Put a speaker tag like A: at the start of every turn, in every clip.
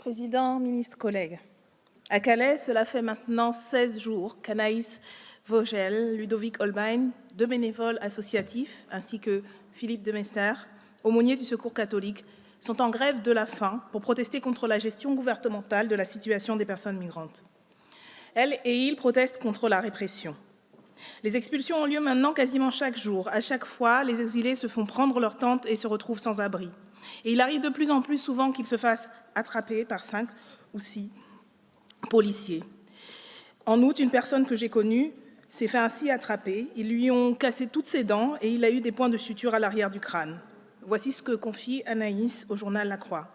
A: Président, ministre, collègues. À Calais, cela fait maintenant 16 jours qu'Anaïs Vogel, Ludovic Holbein, deux bénévoles associatifs, ainsi que Philippe Demester, aumônier du Secours catholique, sont en grève de la faim pour protester contre la gestion gouvernementale de la situation des personnes migrantes. Elles et ils protestent contre la répression. Les expulsions ont lieu maintenant quasiment chaque jour. À chaque fois, les exilés se font prendre leur tente et se retrouvent sans abri. Et il arrive de plus en plus souvent qu'ils se fassent attraper par 5 ou 6 policiers. En août, une personne que j'ai connue s'est fait ainsi attraper. Ils lui ont cassé toutes ses dents et il a eu des points de suture à l'arrière du crâne. Voici ce que confie Anaïs au journal La Croix.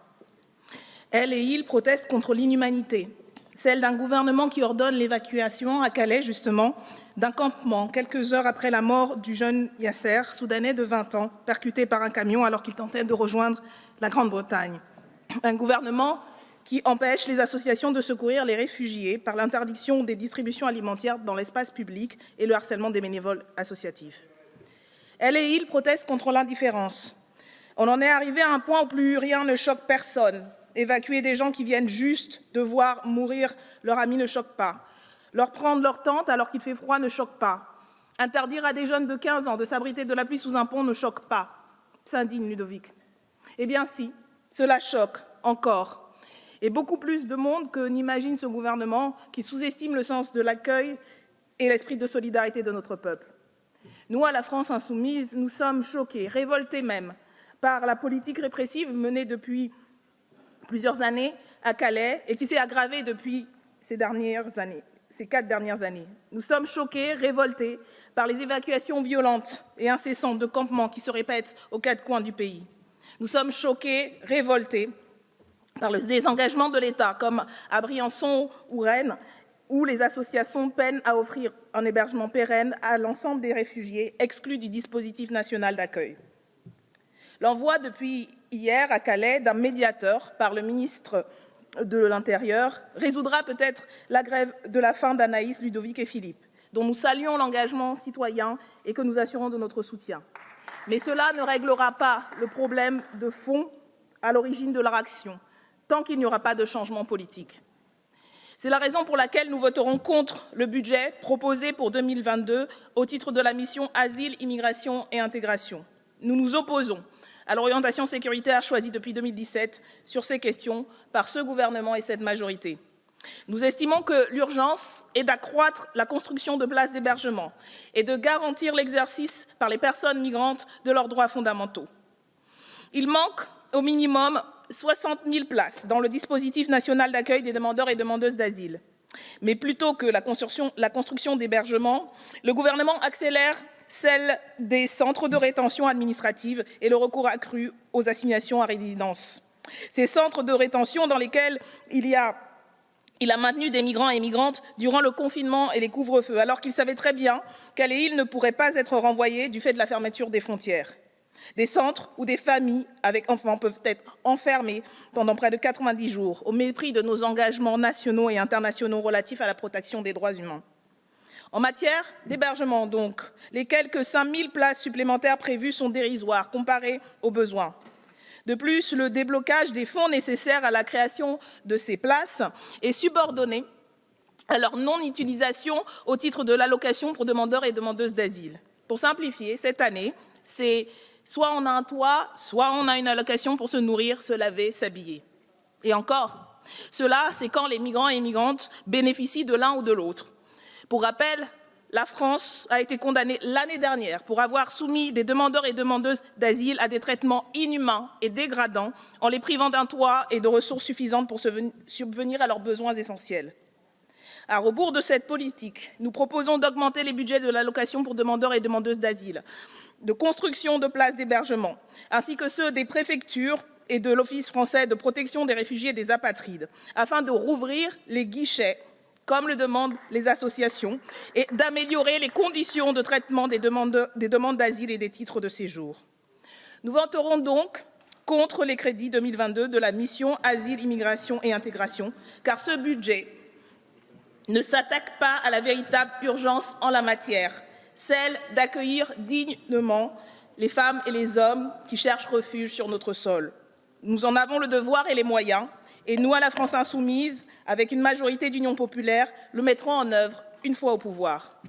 A: Elle et il protestent contre l'inhumanité, celle d'un gouvernement qui ordonne l'évacuation à Calais, justement, d'un campement, quelques heures après la mort du jeune Yasser, soudanais de 20 ans, percuté par un camion alors qu'il tentait de rejoindre la Grande-Bretagne. Un gouvernement qui empêche les associations de secourir les réfugiés par l'interdiction des distributions alimentaires dans l'espace public et le harcèlement des bénévoles associatifs. Elle et il protestent contre l'indifférence. On en est arrivé à un point où plus rien ne choque personne. Évacuer des gens qui viennent juste de voir mourir leur ami ne choque pas. Leur prendre leur tente alors qu'il fait froid ne choque pas. Interdire à des jeunes de 15 ans de s'abriter de la pluie sous un pont ne choque pas. S'indigne Ludovic. Eh bien si, cela choque encore. Et beaucoup plus de monde que n'imagine ce gouvernement qui sous-estime le sens de l'accueil et l'esprit de solidarité de notre peuple. Nous, à la France insoumise, nous sommes choqués, révoltés même, par la politique répressive menée depuis plusieurs années à Calais et qui s'est aggravée depuis ces 4 dernières années. Nous sommes choqués, révoltés par les évacuations violentes et incessantes de campements qui se répètent aux 4 coins du pays. Nous sommes choqués, révoltés par le désengagement de l'État, comme à Briançon ou Rennes, où les associations peinent à offrir un hébergement pérenne à l'ensemble des réfugiés exclus du dispositif national d'accueil. L'envoi depuis hier à Calais d'un médiateur par le ministre de l'Intérieur résoudra peut-être la grève de la faim d'Anaïs, Ludovic et Philippe, dont nous saluons l'engagement citoyen et que nous assurons de notre soutien. Mais cela ne réglera pas le problème de fond à l'origine de leur action, tant qu'il n'y aura pas de changement politique. C'est la raison pour laquelle nous voterons contre le budget proposé pour 2022 au titre de la mission Asile, Immigration et Intégration. Nous nous opposons à l'orientation sécuritaire choisie depuis 2017 sur ces questions par ce gouvernement et cette majorité. Nous estimons que l'urgence est d'accroître la construction de places d'hébergement et de garantir l'exercice par les personnes migrantes de leurs droits fondamentaux. Il manque au minimum 60 000 places dans le dispositif national d'accueil des demandeurs et demandeuses d'asile. Mais plutôt que la construction d'hébergements, le gouvernement accélère celle des centres de rétention administrative et le recours accru aux assignations à résidence. Ces centres de rétention dans lesquels il a maintenu des migrants et migrantes durant le confinement et les couvre-feux, alors qu'il savait très bien qu'elle et ils ne pourraient pas être renvoyés du fait de la fermeture des frontières. Des centres où des familles avec enfants peuvent être enfermées pendant près de 90 jours, au mépris de nos engagements nationaux et internationaux relatifs à la protection des droits humains. En matière d'hébergement, donc, les quelques 5 000 places supplémentaires prévues sont dérisoires comparées aux besoins. De plus, le déblocage des fonds nécessaires à la création de ces places est subordonné à leur non-utilisation au titre de l'allocation pour demandeurs et demandeuses d'asile. Pour simplifier, cette année, c'est soit on a un toit, soit on a une allocation pour se nourrir, se laver, s'habiller. Et encore, cela, c'est quand les migrants et migrantes bénéficient de l'un ou de l'autre. Pour rappel, la France a été condamnée l'année dernière pour avoir soumis des demandeurs et demandeuses d'asile à des traitements inhumains et dégradants en les privant d'un toit et de ressources suffisantes pour subvenir à leurs besoins essentiels. À rebours de cette politique, nous proposons d'augmenter les budgets de l'allocation pour demandeurs et demandeuses d'asile, de construction de places d'hébergement, ainsi que ceux des préfectures et de l'Office français de protection des réfugiés et des apatrides, afin de rouvrir les guichets, comme le demandent les associations, et d'améliorer les conditions de traitement des demandes d'asile et des titres de séjour. Nous voterons donc contre les crédits 2022 de la mission Asile, Immigration et Intégration, car ce budget ne s'attaque pas à la véritable urgence en la matière, celle d'accueillir dignement les femmes et les hommes qui cherchent refuge sur notre sol. Nous en avons le devoir et les moyens, et nous, à la France insoumise, avec une majorité d'Union populaire, le mettrons en œuvre une fois au pouvoir.